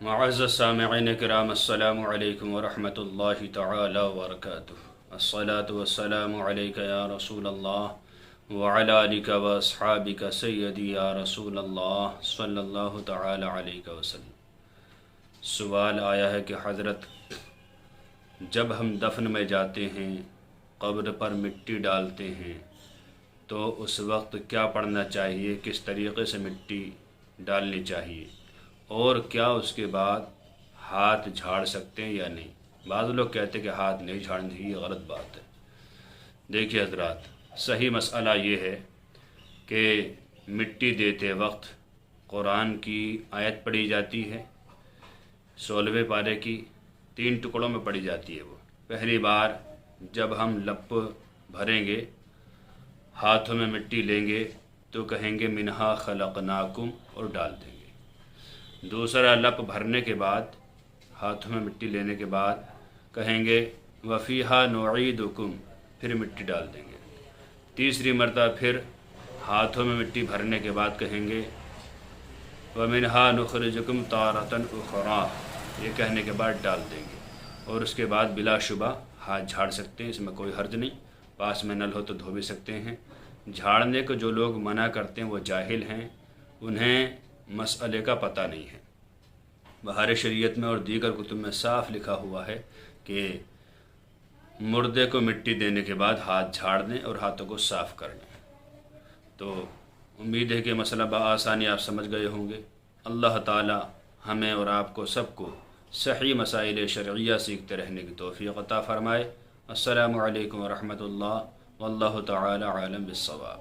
معزز سامعین کرام، السلام علیکم ورحمۃ اللہ تعالی وبرکاتہ۔ الصلاۃ والسلام علیک یا رسول اللہ وعلی آلک واصحابک سیدی یا رسول اللہ صلی اللہ تعالی علیہ وسلم۔ سوال آیا ہے کہ حضرت، جب ہم دفن میں جاتے ہیں، قبر پر مٹی ڈالتے ہیں، تو اس وقت کیا پڑھنا چاہیے، کس طریقے سے مٹی ڈالنی چاہیے، اور کیا اس کے بعد ہاتھ جھاڑ سکتے ہیں یا نہیں؟ بعض لوگ کہتے ہیں کہ ہاتھ نہیں جھاڑنے چاہیے، یہ غلط بات ہے۔ دیکھیے حضرات، صحیح مسئلہ یہ ہے کہ مٹی دیتے وقت قرآن کی آیت پڑھی جاتی ہے، 16ویں پارے کی 3 ٹکڑوں میں پڑھی جاتی ہے۔ وہ پہلی بار جب ہم لپ بھریں گے، ہاتھوں میں مٹی لیں گے تو کہیں گے منہا خلقناکم اور ڈال دیں گے۔ دوسرا لپ بھرنے کے بعد، ہاتھوں میں مٹی لینے کے بعد کہیں گے وفیہا نعیدکم، پھر مٹی ڈال دیں گے۔ تیسری مرتبہ پھر ہاتھوں میں مٹی بھرنے کے بعد کہیں گے ومنہا نخرجکم تارۃ اخری، یہ کہنے کے بعد ڈال دیں گے، اور اس کے بعد بلا شبہ ہاتھ جھاڑ سکتے ہیں، اس میں کوئی حرج نہیں۔ پاس میں نل ہو تو دھو بھی سکتے ہیں۔ جھاڑنے کو جو لوگ منع کرتے ہیں وہ جاہل ہیں، انہیں مسئلے کا پتہ نہیں ہے۔ بہار شریعت میں اور دیگر کتب میں صاف لکھا ہوا ہے کہ مردے کو مٹی دینے کے بعد ہاتھ جھاڑ دیں اور ہاتھوں کو صاف کر لیں۔ تو امید ہے کہ مسئلہ بآسانی آپ سمجھ گئے ہوں گے۔ اللہ تعالی ہمیں اور آپ کو سب کو صحیح مسائل شرعیہ سیکھتے رہنے کی توفیق عطا فرمائے۔ السلام علیکم ورحمۃ اللہ واللہ تعالی عالم بالصواب۔